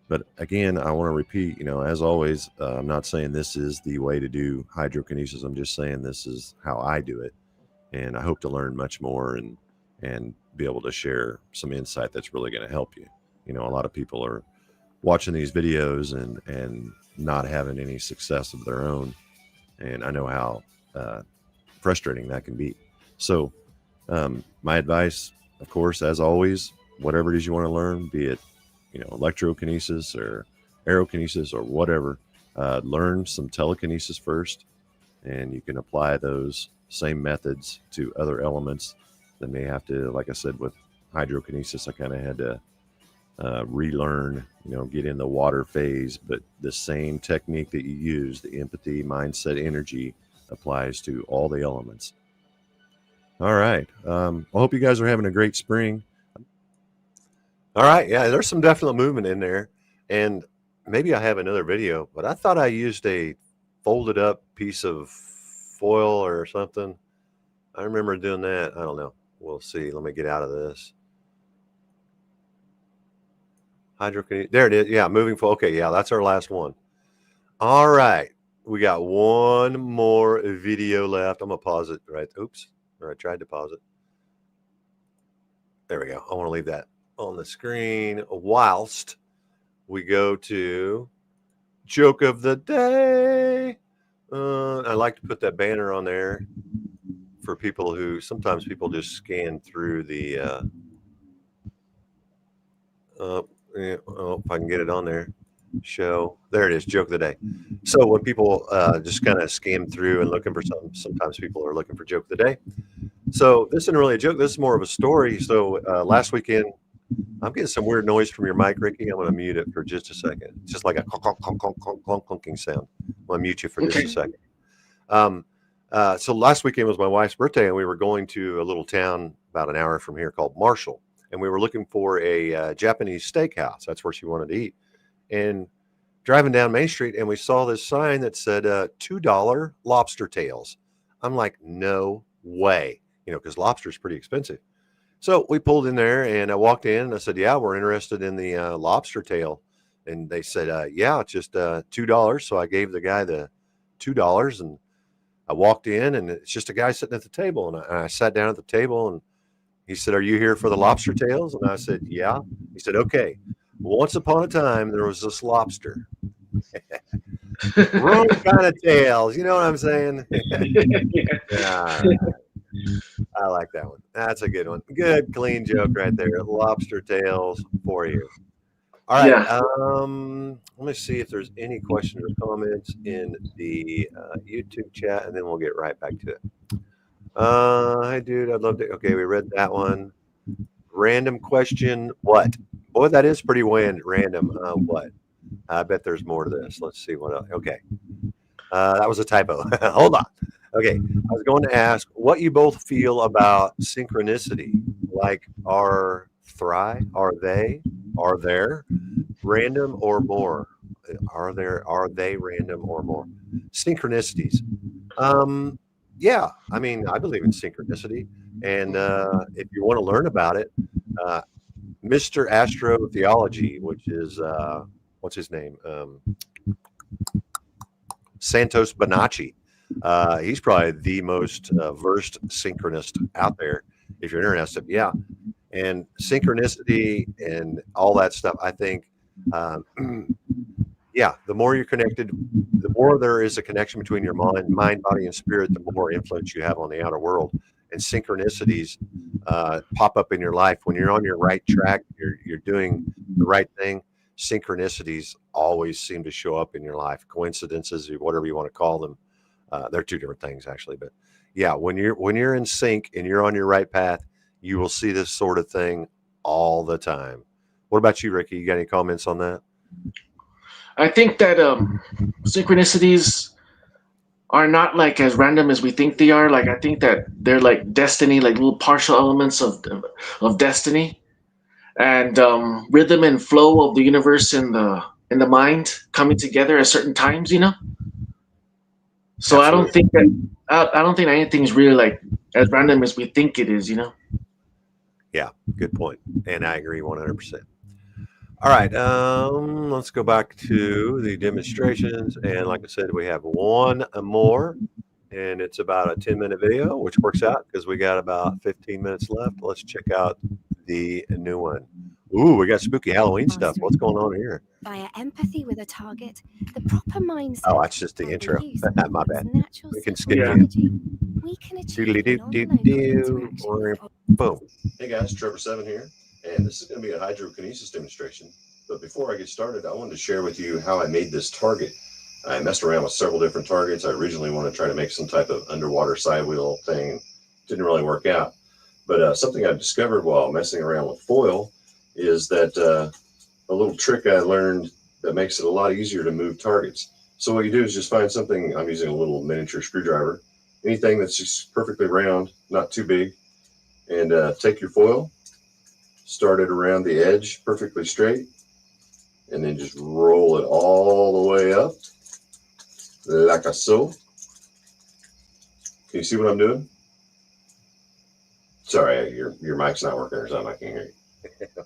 But again, I want to repeat, you know, as always, I'm not saying this is the way to do hydrokinesis. I'm just saying this is how I do it. And I hope to learn much more and be able to share some insight that's really going to help you. You know, a lot of people are watching these videos and not having any success of their own. And I know how frustrating that can be. So my advice, of course, as always, whatever it is you want to learn, be it, you know, electrokinesis or aerokinesis or whatever, learn some telekinesis first, and you can apply those same methods to other elements. Then may have to, like I said, with hydrokinesis, I kind of had to relearn, you know, get in the water phase, but the same technique that you use, the empathy, mindset, energy, applies to all the elements. All right. I hope you guys are having a great spring. All right. Yeah, there's some definite movement in there. And maybe I have another video, but I thought I used a folded up piece of foil or something. I remember doing that. I don't know. We'll see. Let me get out of this. Hydrokinesis. There it is. Yeah, moving forward. Okay, yeah, that's our last one. All right. We got one more video left. I'm going to pause it, right? Oops. Or I tried to pause it. There we go. I want to leave that on the screen whilst we go to joke of the day. I like to put that banner on there for people who sometimes people just scan through the if I can get it on there. Show. There it is, joke of the day. So when people just kind of skim through and looking for something, sometimes people are looking for joke of the day. So this isn't really a joke. This is more of a story. So last weekend, I'm getting some weird noise from your mic, Ricky. I'm going to mute it for just a second. It's just like a clunk, clunk, clunk, clunk, clunk, clunking sound. I'm going to mute you for just a second. So last weekend was my wife's birthday, and we were going to a little town about an hour from here called Marshall. and we were looking for a Japanese steakhouse. That's where she wanted to eat. And driving down Main Street, and we saw this sign that said $2 lobster tails. I'm like, no way, because lobster is pretty expensive. So we pulled in there, and I walked in, and I said, yeah, we're interested in the lobster tail. And they said, yeah, it's just $2. So I gave the guy the $2, and I walked in, and it's just a guy sitting at the table. And I sat down at the table, and he said, are you here for the lobster tails? And I said, yeah. He said, okay. Once upon a time, there was this lobster. Wrong kind of tails. You know what I'm saying? Yeah. I like that one. That's a good one. Good, clean joke right there. Lobster tails for you. All right. Yeah. Let me see if there's any questions or comments in the YouTube chat, and then we'll get right back to it. Hi, dude. I'd love to. Okay, we read that one. Random question. What? Boy, that is pretty random. What? I bet there's more to this. Let's see what else. Okay. That was a typo. Hold on. Okay. I was going to ask what you both feel about synchronicity. Like, are they random or more? Are they random or more? Synchronicities. Yeah, I mean, I believe in synchronicity. And if you want to learn about it, Mr. Astrotheology, which is, what's his name? Santos Bonacci. He's probably the most versed synchronist out there, if you're interested. Yeah. And synchronicity and all that stuff, I think, yeah, the more you're connected, the more there is a connection between your mind, body, and spirit, the more influence you have on the outer world. And synchronicities pop up in your life. When you're on your right track, you're doing the right thing, synchronicities always seem to show up in your life. Coincidences, whatever you want to call them. They're two different things, actually. But yeah, when you're in sync and you're on your right path, you will see this sort of thing all the time. What about you, Ricky? You got any comments on that? I think that synchronicities are not like as random as we think they are. Like I think that they're like destiny, like little partial elements of destiny, and rhythm and flow of the universe in the mind coming together at certain times. So Absolutely. I don't think anything's really like as random as we think it is. Yeah, good point. And I agree 100%. All right, let's go back to the demonstrations. And like I said, we have one more, and it's about a 10-minute video, which works out because we got about 15 minutes left. Let's check out the new one. Ooh, we got spooky Halloween stuff. What's going on here? Via empathy with a target, the proper mindset. Oh, that's just the intro. My bad. We can skip Yeah. it. We can achieve Boom. Hey guys, Trebor7 here, and this is going to be a hydrokinesis demonstration. But before I get started, I wanted to share with you how I made this target. I messed around with several different targets. I originally wanted to try to make some type of underwater side wheel thing. Didn't really work out. But something I discovered while messing around with foil is that a little trick I learned that makes it a lot easier to move targets. So what you do is just find something. I'm using a little miniature screwdriver, anything that's just perfectly round, not too big, and take your foil, start it around the edge perfectly straight, and then just roll it all the way up like so. Can you see what I'm doing? Sorry, your mic's not working or something. I can't hear you.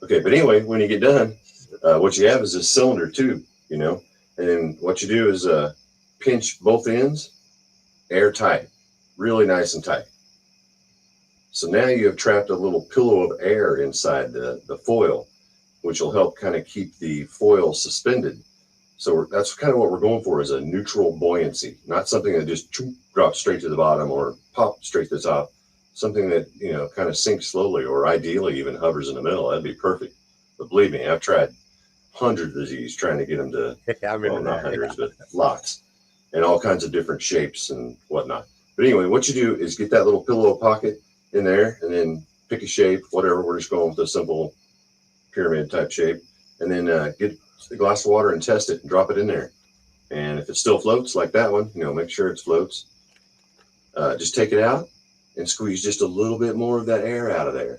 Okay, but anyway, when you get done, what you have is this cylinder tube, and then what you do is pinch both ends airtight, really nice and tight. So now you have trapped a little pillow of air inside the foil, which will help kind of keep the foil suspended. So that's kind of what we're going for, is a neutral buoyancy, not something that just drops straight to the bottom or pop straight to the top. Something that, kind of sinks slowly, or ideally even hovers in the middle. That'd be perfect. But believe me, I've tried hundreds of these trying to get them to, not hundreds, but lots, and all kinds of different shapes and whatnot. But anyway, what you do is get that little pillow pocket in there, and then pick a shape, whatever. We're just going with a simple pyramid type shape, and then get a glass of water and test it and drop it in there. And if it still floats like that one, make sure it floats. Just take it out and squeeze just a little bit more of that air out of there.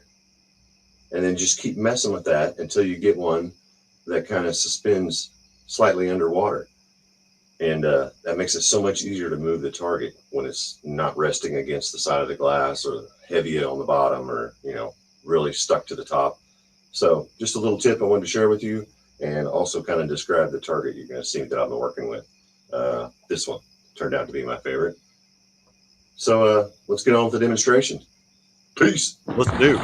and then just keep messing with that until you get one that kind of suspends slightly underwater. And that makes it so much easier to move the target when it's not resting against the side of the glass or heavy on the bottom, or, you know, really stuck to the top. So just a little tip I wanted to share with you, and also kind of describe the target you're going to see that I've been working with. This one turned out to be my favorite. So let's get on with the demonstration. Peace. Let's do.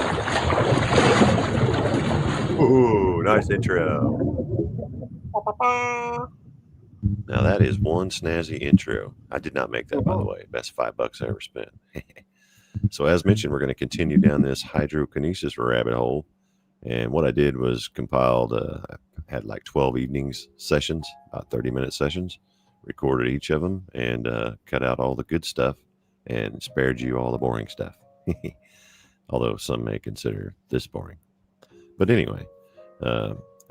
Ooh, nice intro. Now that is one snazzy intro. I did not make that, by the way. Best $5 I ever spent. So as mentioned, we're going to continue down this hydrokinesis rabbit hole. And what I did was compiled, I had like 12 evenings sessions, about 30-minute sessions, recorded each of them, and cut out all the good stuff and spared you all the boring stuff. Although some may consider this boring. But anyway,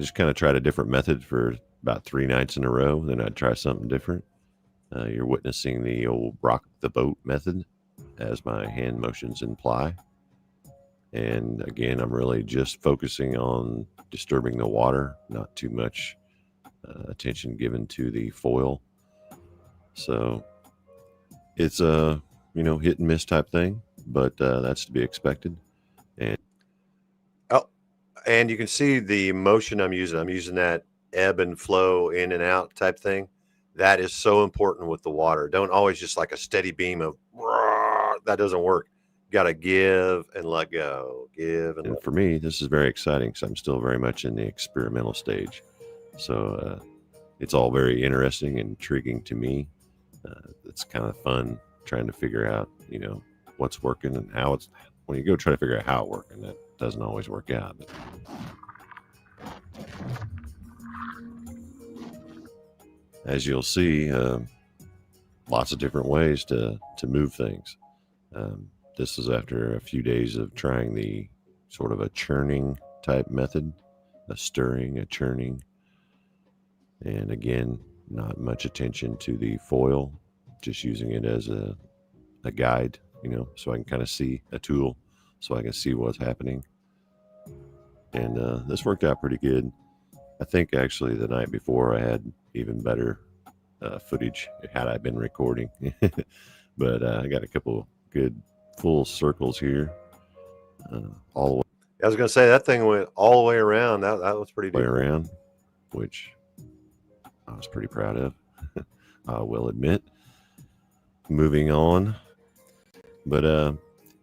just kind of tried a different method for about 3 nights in a row. Then I'd try something different. You're witnessing the old rock the boat method, as my hand motions imply. And again, I'm really just focusing on disturbing the water, not too much attention given to the foil. So it's a, hit and miss type thing, but that's to be expected. And you can see the motion I'm using. I'm using that ebb and flow, in and out type thing. That is so important with the water. Don't always just like a steady beam of, that doesn't work. Got to give and let go, And for me, this is very exciting because I'm still very much in the experimental stage. So it's all very interesting and intriguing to me. It's kind of fun trying to figure out, what's working and how it's, when you go try to figure out how it's working, that doesn't always work out. But as you'll see, lots of different ways to move things. This is after a few days of trying the sort of a churning type method, a stirring, a churning. And again, not much attention to the foil, just using it as a guide, so I can kind of see a tool, so I can see what's happening. And this worked out pretty good. I think actually the night before I had even better footage had I been recording. But I got a couple good full circles here, all the way. I was going to say that thing went all the way around. That was pretty Way around, which I was pretty proud of. I will admit. Moving on, but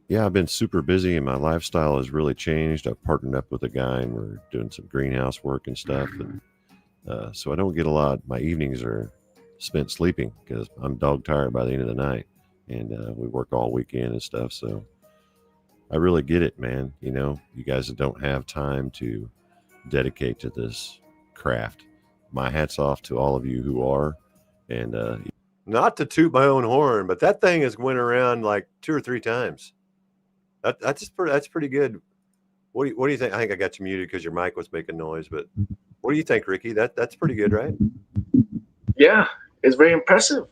yeah, I've been super busy and my lifestyle has really changed. I've partnered up with a guy and we're doing some greenhouse work and stuff, and so I don't get a lot. My evenings are spent sleeping because I'm dog tired by the end of the night, and we work all weekend and stuff. So I really get it, man. You guys that don't have time to dedicate to this craft, my hat's off to all of you who are. And not to toot my own horn, but that thing has went around like 2 or 3 times. That's pretty good. What do you think? I think I got you muted because your mic was making noise, but what do you think, Ricky? That's pretty good, right? Yeah, it's very impressive.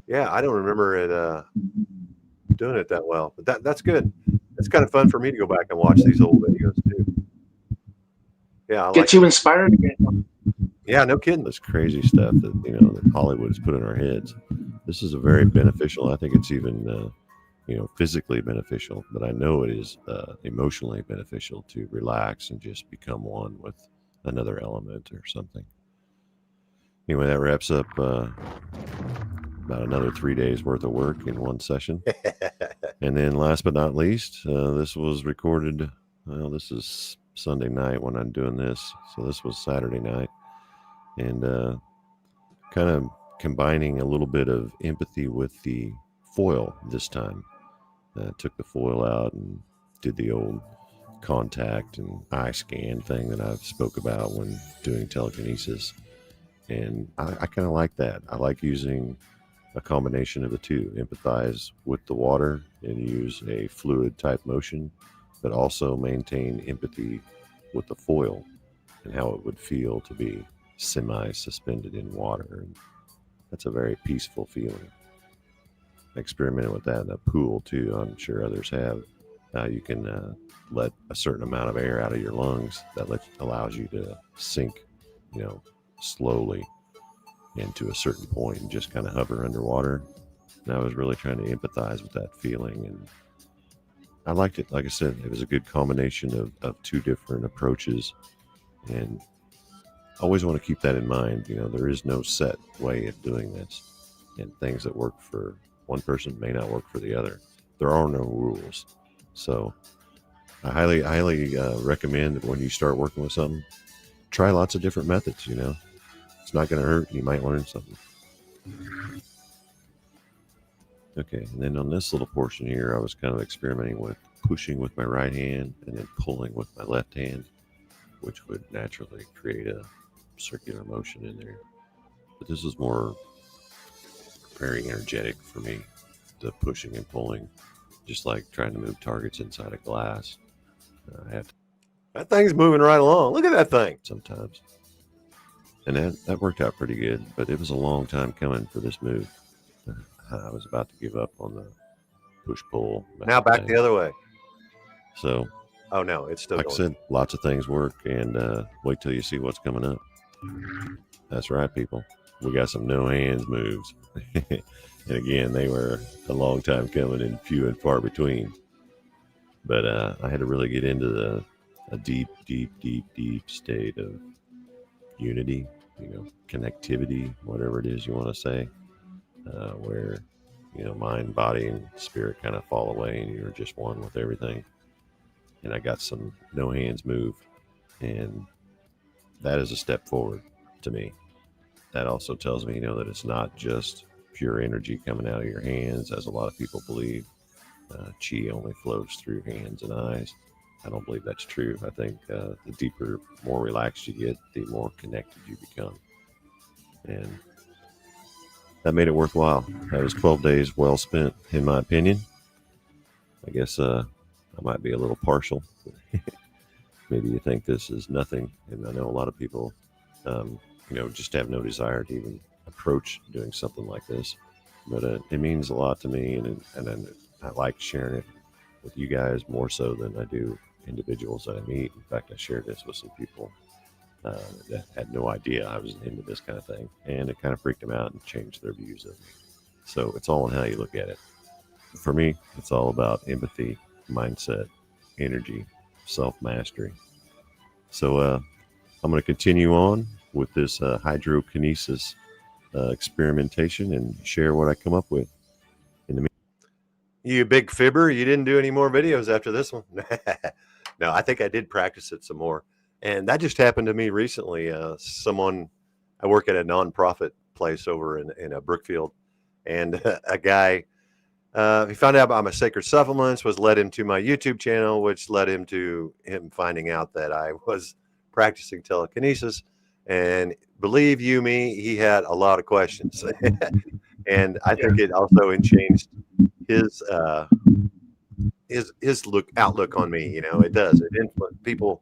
Yeah, I don't remember it doing it that well, but that's good. It's kind of fun for me to go back and watch these old videos too. Yeah, Get you inspired again. Yeah, no kidding. This crazy stuff that that Hollywood has put in our heads. This is a very beneficial. I think it's even physically beneficial, but I know it is emotionally beneficial to relax and just become one with another element or something. Anyway, that wraps up about another 3 days worth of work in one session. And then last but not least, this was recorded. Well, this is Sunday night when I'm doing this, so this was Saturday night. And kind of combining a little bit of empathy with the foil this time. Took the foil out and did the old contact and eye scan thing that I've spoke about when doing telekinesis. And I kind of like that. I like using a combination of the two, empathize with the water and use a fluid type motion, but also maintain empathy with the foil and how it would feel to be semi-suspended in water. And that's a very peaceful feeling. I experimented with that in a pool too. I'm sure others have. you can let a certain amount of air out of your lungs that allows you to sink, slowly into a certain point and just kind of hover underwater. And I was really trying to empathize with that feeling, and I liked it. Like I said, it was a good combination of two different approaches, and I always want to keep that in mind. There is no set way of doing this, and things that work for one person may not work for the other. There are no rules. So I highly recommend that when you start working with something, try lots of different methods. It's not going to hurt. You might learn something. Okay, and then on this little portion here, I was kind of experimenting with pushing with my right hand and then pulling with my left hand, which would naturally create a circular motion in there. But this is more very energetic for me, the pushing and pulling, just like trying to move targets inside a glass. That thing's moving right along. Look at that thing. Sometimes. And that worked out pretty good, but it was a long time coming for this move. I was about to give up on the push-pull. Now back the other way. So, oh no, it's still like going. I said, lots of things work, and wait till you see what's coming up. That's right, people. We got some no hands moves. And again, they were a long time coming and few and far between. But I had to really get into a deep state of unity, connectivity, whatever it is you want to say, where, mind, body, and spirit kind of fall away and you're just one with everything. And I got some no hands move, and that is a step forward to me. That also tells me, that it's not just pure energy coming out of your hands, as a lot of people believe. Chi only flows through hands and eyes. I don't believe that's true. I think the deeper, more relaxed you get, the more connected you become. And that made it worthwhile. That was 12 days well spent, in my opinion. I guess I might be a little partial. Maybe you think this is nothing. And I know a lot of people, just have no desire to even approach doing something like this. But it means a lot to me, and I like sharing it with you guys more so than I do individuals that I meet. In fact, I shared this with some people that had no idea I was into this kind of thing, and it kind of freaked them out and changed their views of me. So it's all in how you look at it. For me, it's all about empathy, mindset, energy, self-mastery. So I'm going to continue on with this hydrokinesis experimentation and share what I come up with. You big fibber, you didn't do any more videos after this one. No, I think I did practice it some more. And that just happened to me recently. I work at a nonprofit place over in Brookfield, and a guy, he found out about my sacred supplements, led him to my YouTube channel, which led him to him finding out that I was practicing telekinesis. And believe you me, he had a lot of questions. And I think it also changed his outlook on me. It does. It influences people.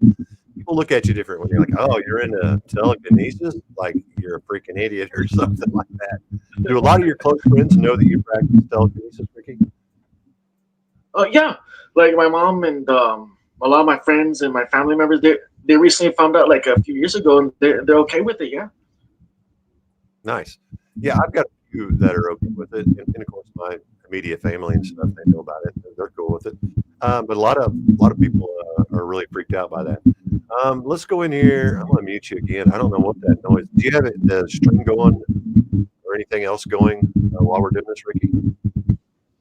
People look at you different when you're like, oh, you're into telekinesis, like you're a freaking idiot or something like that. Do a lot of your close friends know that you practice telekinesis, Ricky? Yeah, like my mom and a lot of my friends and my family members, they recently found out like a few years ago, and they're okay with it. Yeah. Nice. Yeah, I've got a few that are okay with it, and of course my immediate family and stuff, they know about it. They're cool with it. But a lot of people are really freaked out by that. Let's go in here. I'm going to mute you again. I don't know what that noise. Do you have the stream going or anything else going while we're doing this, Ricky?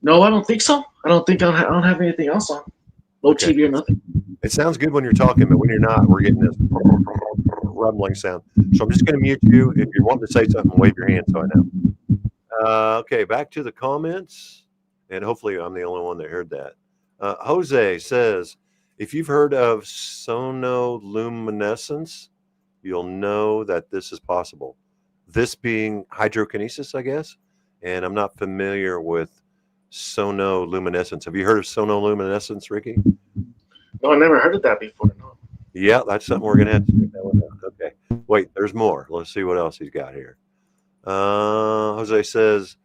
No, I don't think so. I don't think I don't have anything else on. No Okay. TV or nothing. It sounds good when you're talking, but when you're not, we're getting this rumbling sound. So I'm just going to mute you. If you want to say something, wave your hand so I know. Okay, back to the comments. And hopefully I'm the only one that heard that. Jose says, if you've heard of sonoluminescence, you'll know that this is possible. This being hydrokinesis, I guess. And I'm not familiar with sonoluminescence. Have you heard of sonoluminescence, Ricky? No, I never heard of that before. No. Yeah, that's something we're going to have to check that one out. Okay. Wait, there's more. Let's see what else he's got here. Jose says,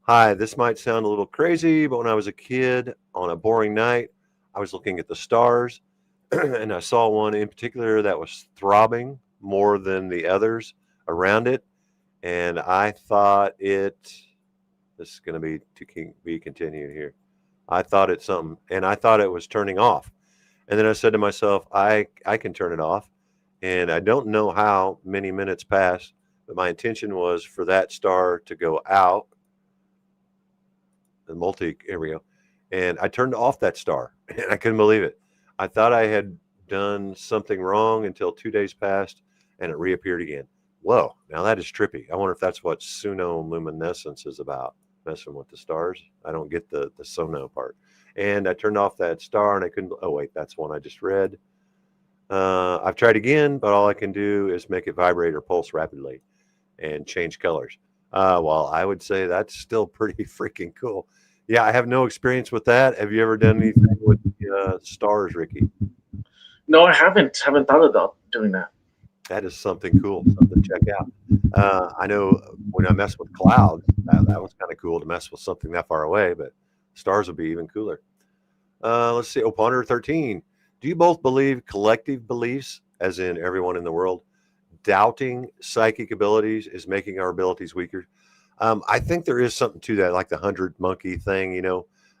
hi, this might sound a little crazy, but when I was a kid on a boring night, I was looking at the stars, and I saw one in particular that was throbbing more than the others around it, and I thought it. This is going to be continued here. I thought it's something, and I thought it was turning off, and then I said to myself, I can turn it off, and I don't know how many minutes passed, but my intention was for that star to go out. Here we go. And I turned off that star, and I couldn't believe it. I thought I had done something wrong until 2 days passed, and it reappeared again. Whoa, now that is trippy. I wonder if that's what sonoluminescence is about, messing with the stars. I don't get the sono part. And I turned off that star, and I couldn't. Oh, wait, that's one I just read. I've tried again, but all I can do is make it vibrate or pulse rapidly and change colors. Well, I would say that's still pretty freaking cool. Yeah, I have no experience with that. Have you ever done anything with the stars, Ricky? No, I haven't thought about doing that. That is something cool, something to check out. I know when I mess with clouds, that was kind of cool to mess with something that far away, but stars would be even cooler. Let's see. Ponder 13. Do you both believe collective beliefs, as in everyone in the world, doubting psychic abilities is making our abilities weaker? I think there is something to that, like the 100 monkey thing.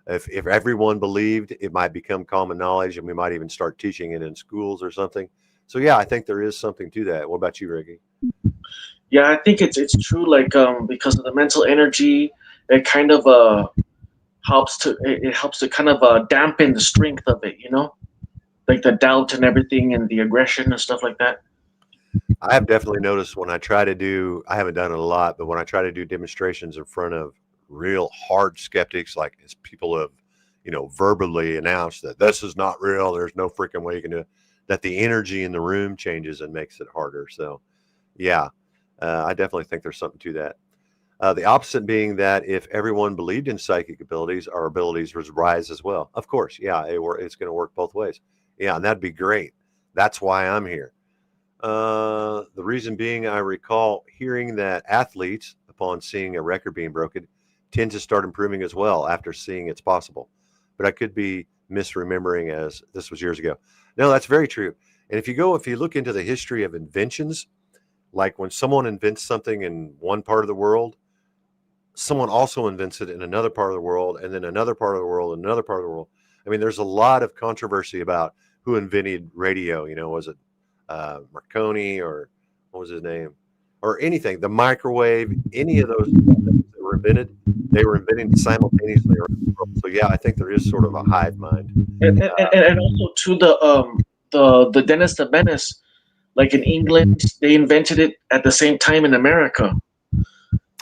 If everyone believed, it might become common knowledge, and we might even start teaching it in schools or something. So yeah, I think there is something to that. What about you, Ricky? Yeah, I think it's true. Like because of the mental energy, it kind of helps to kind of dampen the strength of it. Like the doubt and everything, and the aggression and stuff like that. I have definitely noticed when I try to do, I haven't done it a lot, but when I try to do demonstrations in front of real hard skeptics, like as people have, verbally announced that this is not real, there's no freaking way you can do it, that the energy in the room changes and makes it harder. So yeah, I definitely think there's something to that. The opposite being that if everyone believed in psychic abilities, our abilities would rise as well. Of course, yeah, it's going to work both ways. Yeah, and that'd be great. That's why I'm here. The reason being, I recall hearing that athletes, upon seeing a record being broken, tend to start improving as well after seeing it's possible. But I could be misremembering, as this was years ago. No, that's very true. And if you look into the history of inventions, like when someone invents something in one part of the world, someone also invents it in another part of the world, and then another part of the world, and another part of the world. I mean, there's a lot of controversy about who invented radio. Was it Marconi, or what was his name, or anything, the microwave, any of those things that were invented, they were invented simultaneously around the world. So yeah, I think there is sort of a hive mind. And also to the Dennis the Menace, like in England, they invented it at the same time in America.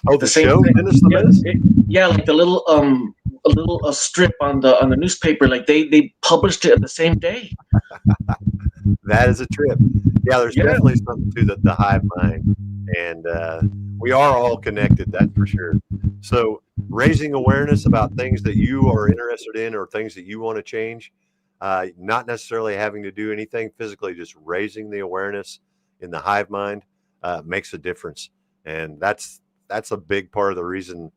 Oh, the show, Dennis the Menace? Yeah, like the little a strip on the newspaper, like they published it at the same day. That is a trip. Yeah, there's definitely something to the hive mind, and we are all connected, that's for sure. So raising awareness about things that you are interested in or things that you want to change, not necessarily having to do anything physically, just raising the awareness in the hive mind makes a difference. And that's a big part of the reason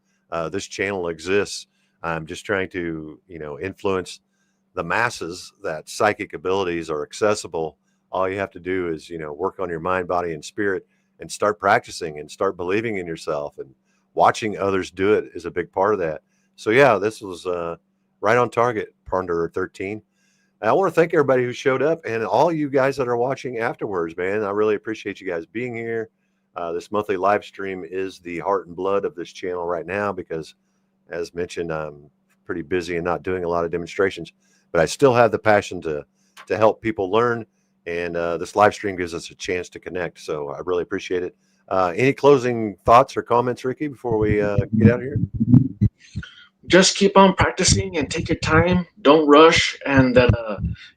this channel exists. I'm just trying to, influence the masses that psychic abilities are accessible. All you have to do is, work on your mind, body, and spirit, and start practicing and start believing in yourself, and watching others do it is a big part of that. So yeah, this was right on target, Ponder 13. I want to thank everybody who showed up, and all you guys that are watching afterwards, man. I really appreciate you guys being here. This monthly live stream is the heart and blood of this channel right now, because as mentioned, I'm pretty busy and not doing a lot of demonstrations, but I still have the passion to help people learn. And this live stream gives us a chance to connect. So I really appreciate it. Any closing thoughts or comments, Ricky, before we get out of here? Just keep on practicing and take your time. Don't rush, and that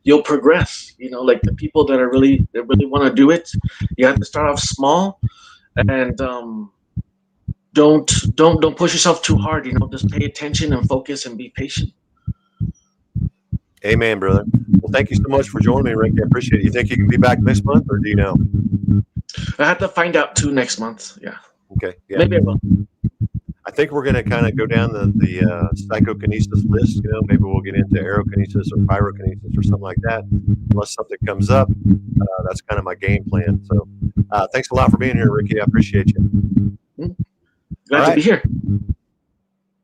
you'll progress. Like the people that really want to do it, you have to start off small, and don't push yourself too hard. Just pay attention and focus and be patient. Amen, brother. Well, thank you so much for joining me, Rick. I appreciate it. You think you can be back next month, or do you know? I have to find out too next month. Yeah. Okay. Yeah. Maybe I will. I think we're going to kind of go down the psychokinesis list. You know, maybe we'll get into aerokinesis or pyrokinesis or something like that. Unless something comes up, that's kind of my game plan. So, thanks a lot for being here, Ricky. I appreciate you. Glad to be here.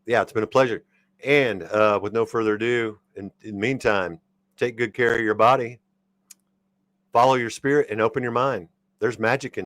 Yeah, it's been a pleasure. And with no further ado, in the meantime, take good care of your body, follow your spirit, and open your mind. There's magic in